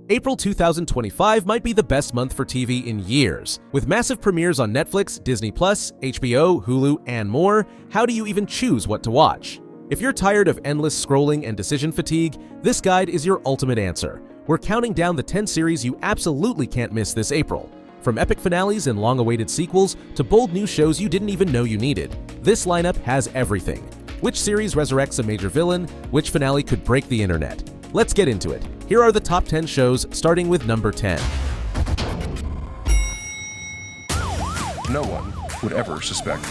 April 2025 might be the best month for TV in years. With massive premieres on Netflix, Disney+, HBO, Hulu, and more, how do you even choose what to watch? If you're tired of endless scrolling and decision fatigue, this guide is your ultimate answer. We're counting down the 10 series you absolutely can't miss this April. From epic finales and long-awaited sequels to bold new shows you didn't even know you needed, this lineup has everything. Which series resurrects a major villain? Which finale could break the internet? Let's get into it. Here are the top 10 shows, starting with number 10. No one would ever suspect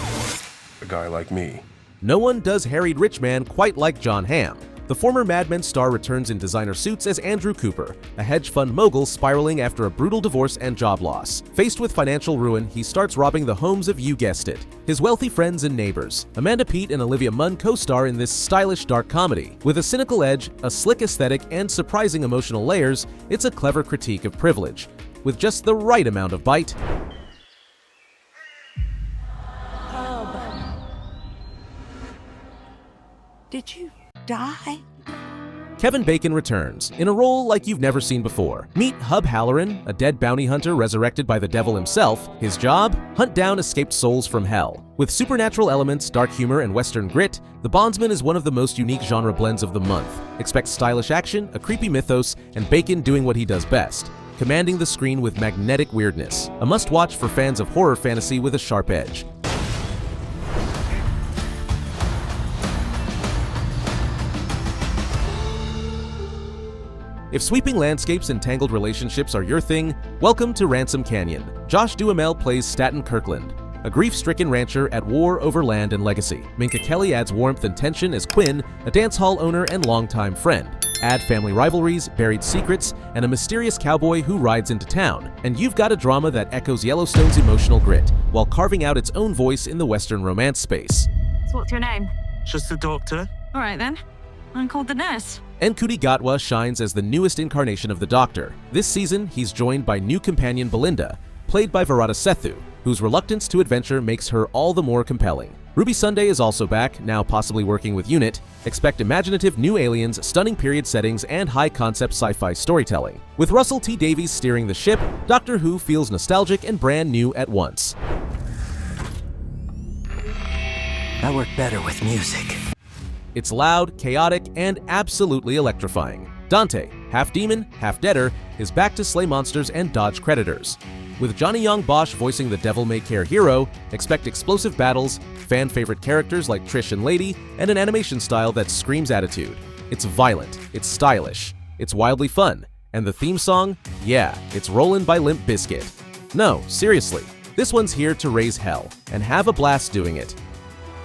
a guy like me. No one does harried rich man quite like Jon Hamm. The former Mad Men star returns in designer suits as Andrew Cooper, a hedge fund mogul spiraling after a brutal divorce and job loss. Faced with financial ruin, he starts robbing the homes of, you guessed it, his wealthy friends and neighbors. Amanda Peet and Olivia Munn co-star in this stylish dark comedy. With a cynical edge, a slick aesthetic, and surprising emotional layers, it's a clever critique of privilege, with just the right amount of bite. Did you die? Kevin Bacon returns, in a role like you've never seen before. Meet Hub Halloran, a dead bounty hunter resurrected by the devil himself. His job? Hunt down escaped souls from hell. With supernatural elements, dark humor, and western grit, The Bondsman is one of the most unique genre blends of the month. Expect stylish action, a creepy mythos, and Bacon doing what he does best, commanding the screen with magnetic weirdness. A must-watch for fans of horror fantasy with a sharp edge. If sweeping landscapes and tangled relationships are your thing, welcome to Ransom Canyon. Josh Duhamel plays Staten Kirkland, a grief-stricken rancher at war over land and legacy. Minka Kelly adds warmth and tension as Quinn, a dance hall owner and longtime friend. Add family rivalries, buried secrets, and a mysterious cowboy who rides into town. And you've got a drama that echoes Yellowstone's emotional grit, while carving out its own voice in the Western romance space. So what's your name? Just the doctor. All right then. I'm called the nurse. Nkudi Gatwa shines as the newest incarnation of the Doctor. This season, he's joined by new companion Belinda, played by Varada Sethu, whose reluctance to adventure makes her all the more compelling. Ruby Sunday is also back, now possibly working with UNIT. Expect imaginative new aliens, stunning period settings, and high-concept sci-fi storytelling. With Russell T Davies steering the ship, Doctor Who feels nostalgic and brand new at once. I work better with music. It's loud, chaotic, and absolutely electrifying. Dante, half demon, half deader, is back to slay monsters and dodge creditors. With Johnny Young Bosch voicing the devil-may-care hero, expect explosive battles, fan-favorite characters like Trish and Lady, and an animation style that screams attitude. It's violent, it's stylish, it's wildly fun, and the theme song? Yeah, it's Rollin' by Limp Bizkit. No, seriously, this one's here to raise hell, and have a blast doing it.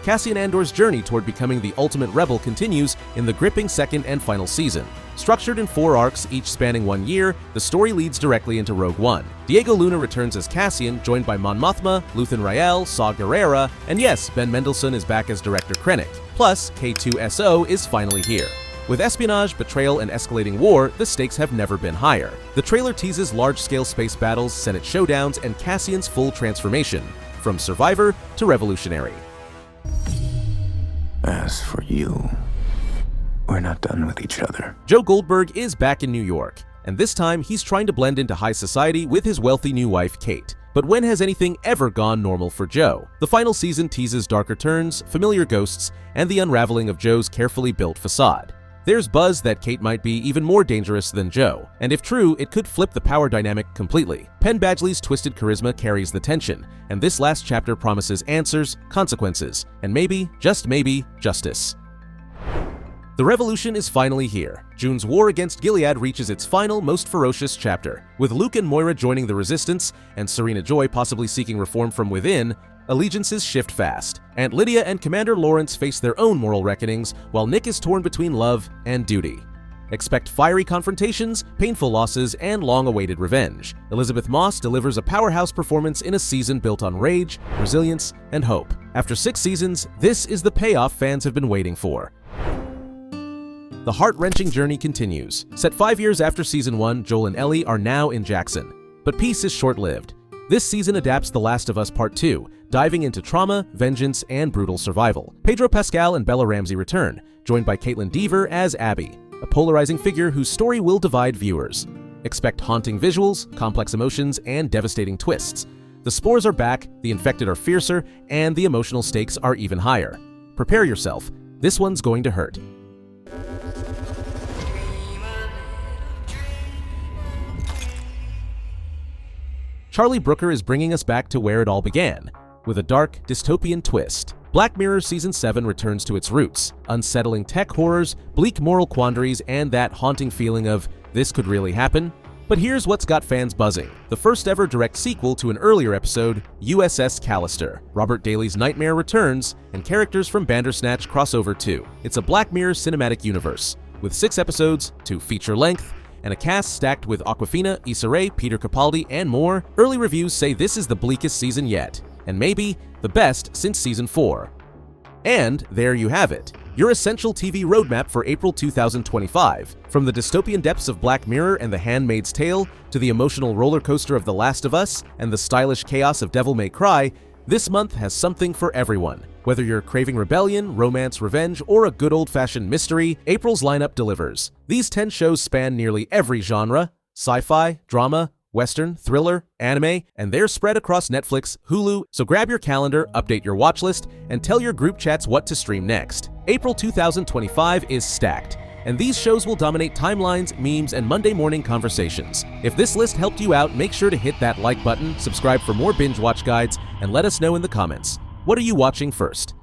Cassian Andor's journey toward becoming the ultimate rebel continues in the gripping second and final season. Structured in 4 arcs, each spanning 1 year, the story leads directly into Rogue One. Diego Luna returns as Cassian, joined by Mon Mothma, Luthen Rael, Saw Gerrera, and yes, Ben Mendelsohn is back as Director Krennic. Plus, K2SO is finally here. With espionage, betrayal, and escalating war, the stakes have never been higher. The trailer teases large-scale space battles, Senate showdowns, and Cassian's full transformation, from survivor to revolutionary. As for you, we're not done with each other. Joe Goldberg is back in New York, and this time he's trying to blend into high society with his wealthy new wife, Kate. But when has anything ever gone normal for Joe? The final season teases darker turns, familiar ghosts, and the unraveling of Joe's carefully built facade. There's buzz that Kate might be even more dangerous than Joe, and if true, it could flip the power dynamic completely. Penn Badgley's twisted charisma carries the tension, and this last chapter promises answers, consequences, and maybe, just maybe, justice. The revolution is finally here. June's war against Gilead reaches its final, most ferocious chapter. With Luke and Moira joining the resistance, and Serena Joy possibly seeking reform from within, allegiances shift fast. Aunt Lydia and Commander Lawrence face their own moral reckonings, while Nick is torn between love and duty. Expect fiery confrontations, painful losses, and long-awaited revenge. Elizabeth Moss delivers a powerhouse performance in a season built on rage, resilience, and hope. After 6 seasons, this is the payoff fans have been waiting for. The heart-wrenching journey continues. Set 5 years after Season 1, Joel and Ellie are now in Jackson. But peace is short-lived. This season adapts The Last of Us Part 2, diving into trauma, vengeance, and brutal survival. Pedro Pascal and Bella Ramsey return, joined by Caitlin Dever as Abby, a polarizing figure whose story will divide viewers. Expect haunting visuals, complex emotions, and devastating twists. The spores are back, the infected are fiercer, and the emotional stakes are even higher. Prepare yourself. This one's going to hurt. Charlie Brooker is bringing us back to where it all began, with a dark, dystopian twist. Black Mirror Season 7 returns to its roots, unsettling tech horrors, bleak moral quandaries, and that haunting feeling of, this could really happen? But here's what's got fans buzzing. The first ever direct sequel to an earlier episode, USS Callister. Robert Daly's nightmare returns, and characters from Bandersnatch cross over too. It's a Black Mirror cinematic universe, with 6 episodes, 2 feature-length, and a cast stacked with Awkwafina, Issa Rae, Peter Capaldi, and more. Early reviews say this is the bleakest season yet, and maybe the best since Season 4. And there you have it, your essential TV roadmap for April 2025. From the dystopian depths of Black Mirror and The Handmaid's Tale, to the emotional roller coaster of The Last of Us, and the stylish chaos of Devil May Cry, this month has something for everyone. Whether you're craving rebellion, romance, revenge, or a good old-fashioned mystery, April's lineup delivers. These 10 shows span nearly every genre: sci-fi, drama, western, thriller, anime, and they're spread across Netflix, Hulu, so grab your calendar, update your watch list, and tell your group chats what to stream next. April 2025 is stacked, and these shows will dominate timelines, memes, and Monday morning conversations. If this list helped you out, make sure to hit that like button, subscribe for more binge watch guides, and let us know in the comments. What are you watching first?